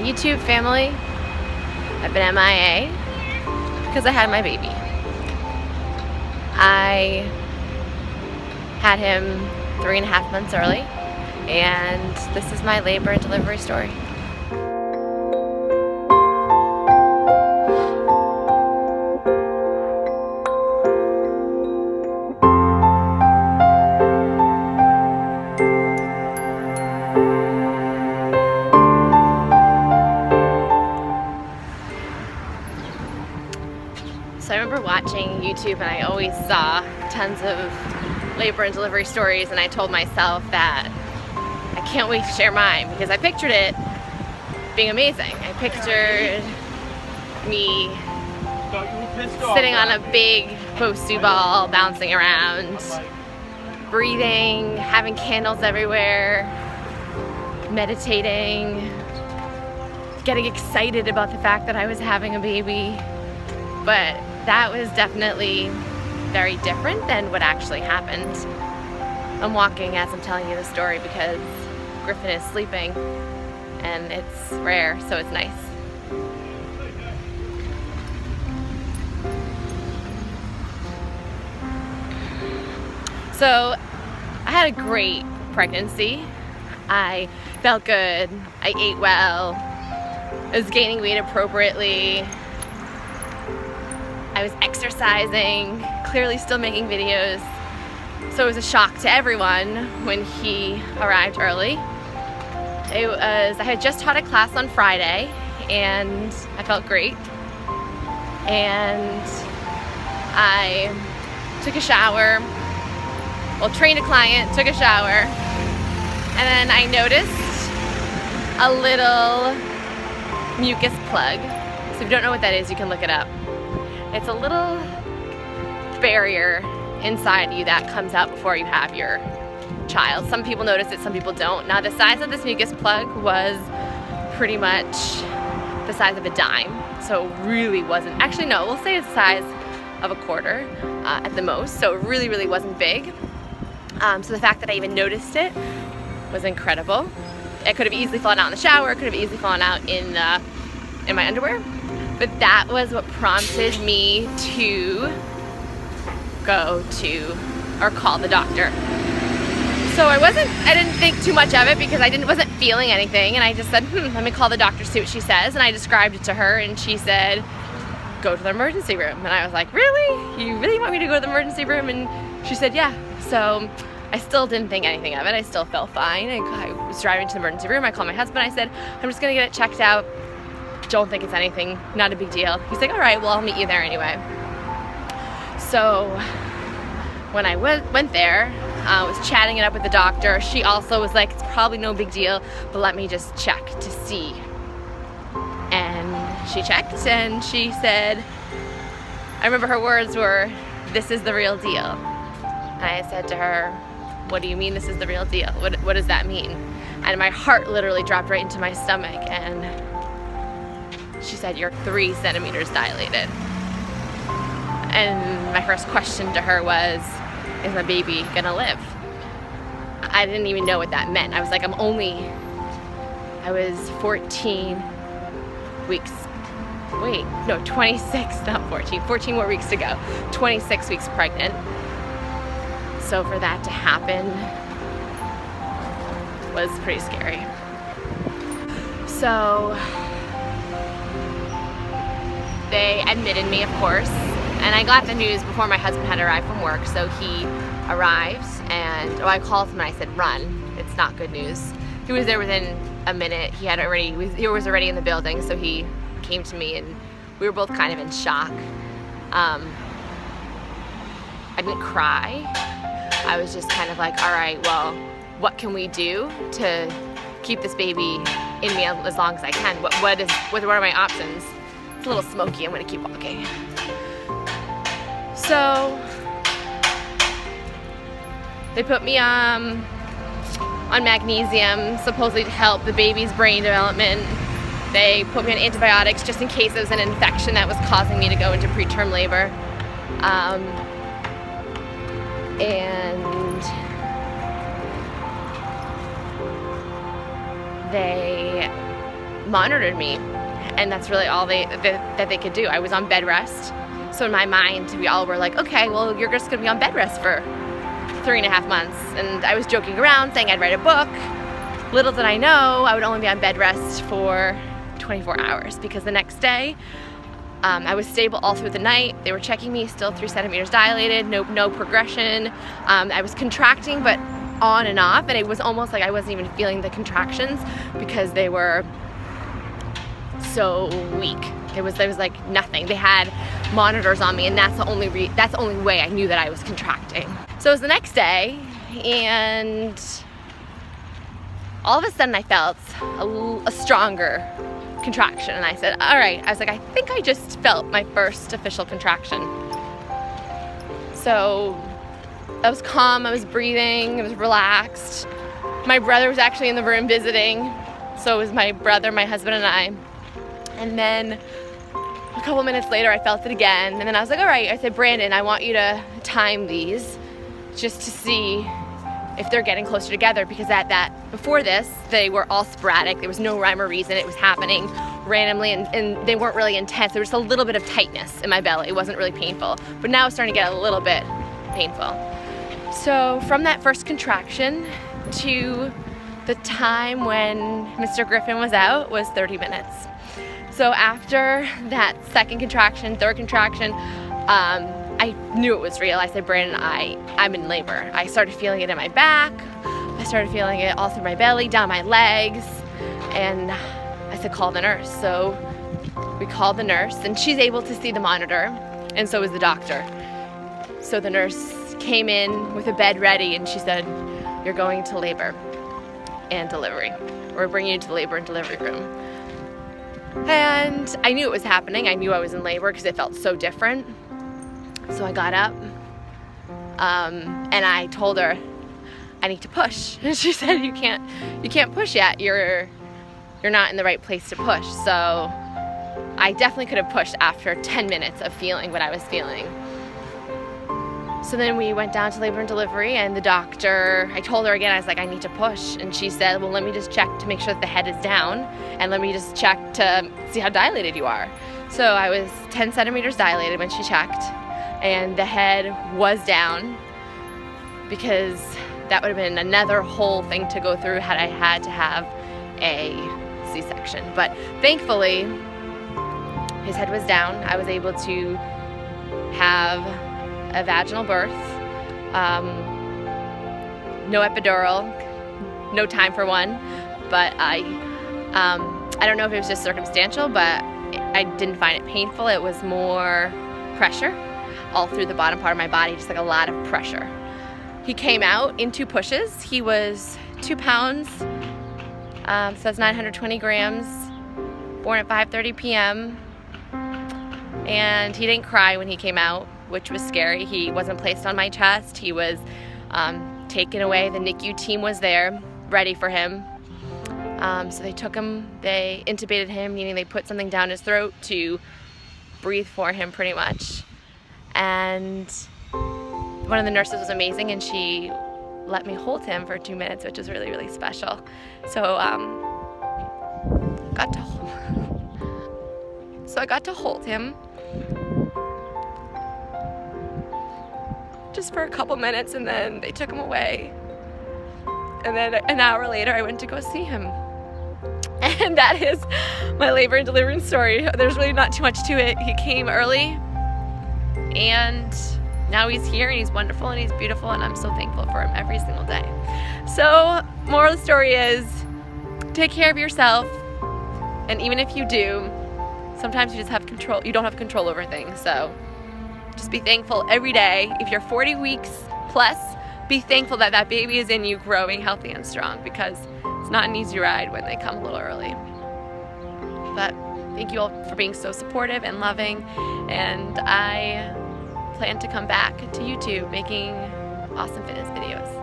YouTube family, I've been MIA because I had my baby. I had him 3.5 months early, and this is my labor and delivery story. So I remember watching YouTube, and I always saw tons of labor and delivery stories, and I told myself that I can't wait to share mine because I pictured it being amazing. I pictured me sitting on a big Bosu ball, bouncing around, breathing, having candles everywhere, meditating, getting excited about the fact that I was having a baby. But that was definitely very different than what actually happened. I'm walking as I'm telling you the story because Griffin is sleeping and it's rare, so it's nice. So I had a great pregnancy. I felt good, I ate well, I was gaining weight appropriately, I was exercising, clearly still making videos. So it was a shock to everyone when he arrived early. I had just taught a class on Friday and I felt great. And I took a shower, trained a client, took a shower, and then I noticed a little mucus plug. So if you don't know what that is, you can look it up. It's a little barrier inside you that comes out before you have your child. Some people notice it, some people don't. Now the size of this mucus plug was pretty much the size of a dime. So it really wasn't, actually no, we'll say it's the size of a quarter at the most. So it really, really wasn't big. So the fact that I even noticed it was incredible. It could have easily fallen out in the shower, it could have easily fallen out in my underwear. But that was what prompted me to go to or call the doctor. So I didn't think too much of it because I wasn't feeling anything, and I just said, let me call the doctor, see what she says. And I described it to her, and she said, go to the emergency room. And I was like, really? You really want me to go to the emergency room? And she said, yeah. So I still didn't think anything of it. I still felt fine. I was driving to the emergency room. I called my husband. I said, I'm just gonna get it checked out. Don't think it's anything, not a big deal. He's like, all right, well, I'll meet you there anyway. So when I went there, I was chatting it up with the doctor. She also was like, it's probably no big deal, but let me just check to see. And she checked and she said, I remember her words were, this is the real deal. And I said to her, what do you mean this is the real deal? What does that mean? And my heart literally dropped right into my stomach, and she said, you're 3 centimeters dilated. And my first question to her was, is my baby gonna live? I didn't even know what that meant. I was like, I was 14 weeks, 26, not 14 more weeks to go. 26 weeks pregnant. So for that to happen was pretty scary. So they admitted me, of course, and I got the news before my husband had arrived from work. So he arrived, and I called him and I said, run, it's not good news. He was there within a minute. He was already in the building, so he came to me and we were both kind of in shock. I didn't cry. I was just kind of like, all right, well, what can we do to keep this baby in me as long as I can? What are my options? It's a little smoky, I'm gonna keep walking. So they put me on magnesium, supposedly to help the baby's brain development. They put me on antibiotics just in case there was an infection that was causing me to go into preterm labor. And they monitored me, and that's really all that they could do. I was on bed rest, so in my mind we all were like, okay, well, you're just gonna be on bed rest for 3.5 months. And I was joking around saying I'd write a book. Little did I know I would only be on bed rest for 24 hours, because the next day I was stable all through the night. They were checking me, still 3 centimeters dilated, no progression. I was contracting, but on and off, and it was almost like I wasn't even feeling the contractions because they were so weak. There was like nothing. They had monitors on me, and that's the only way I knew that I was contracting. So it was the next day, and all of a sudden I felt a stronger contraction, and I said, all right, I was like, I think I just felt my first official contraction. So I was calm, I was breathing, I was relaxed. My brother was actually in the room visiting, so it was my brother, my husband, and I. And then a couple minutes later I felt it again, and then I was like, all right, I said, Brandon, I want you to time these just to see if they're getting closer together, because before this, they were all sporadic. There was no rhyme or reason. It was happening randomly, and they weren't really intense. There was a little bit of tightness in my belly. It wasn't really painful, but now it's starting to get a little bit painful. So from that first contraction to the time when Mr. Griffin was out was 30 minutes. So after that second contraction, third contraction, I knew it was real. I said, Brandon, I'm in labor. I started feeling it in my back. I started feeling it all through my belly, down my legs. And I said, call the nurse. So we called the nurse, and she's able to see the monitor, and so is the doctor. So the nurse came in with a bed ready, and she said, you're going to labor and delivery. We're bringing you to the labor and delivery room. And I knew it was happening. I knew I was in labor because it felt so different. So I got up, and I told her, I need to push. And she said, you can't push yet. You're not in the right place to push. So I definitely could have pushed after 10 minutes of feeling what I was feeling. So then we went down to labor and delivery, and the doctor, I told her again, I was like, I need to push. And she said, well, let me just check to make sure that the head is down, and let me just check to see how dilated you are. So I was 10 centimeters dilated when she checked, and the head was down, because that would have been another whole thing to go through had I had to have a C-section. But thankfully, his head was down. I was able to have a vaginal birth, no epidural, no time for one, but I don't know if it was just circumstantial, but I didn't find it painful. It was more pressure all through the bottom part of my body, just like a lot of pressure. He came out in 2 pushes. He was 2 pounds, so that's 920 grams, born at 5:30 p.m. And he didn't cry when he came out, which was scary. He wasn't placed on my chest. He was taken away. The NICU team was there, ready for him. So they took him, they intubated him, meaning they put something down his throat to breathe for him pretty much. And one of the nurses was amazing, and she let me hold him for 2 minutes, which was really, really special. So I got to hold him just for a couple minutes, and then they took him away. And then an hour later, I went to go see him. And that is my labor and delivery story. There's really not too much to it. He came early, and now he's here, and he's wonderful, and he's beautiful, and I'm so thankful for him every single day. So, moral of the story is, take care of yourself, and even if you do, sometimes you just have control. You don't have control over things, so just be thankful every day. If you're 40 weeks plus, be thankful that that baby is in you, growing healthy and strong, because it's not an easy ride when they come a little early. But thank you all for being so supportive and loving, and I plan to come back to YouTube making awesome fitness videos.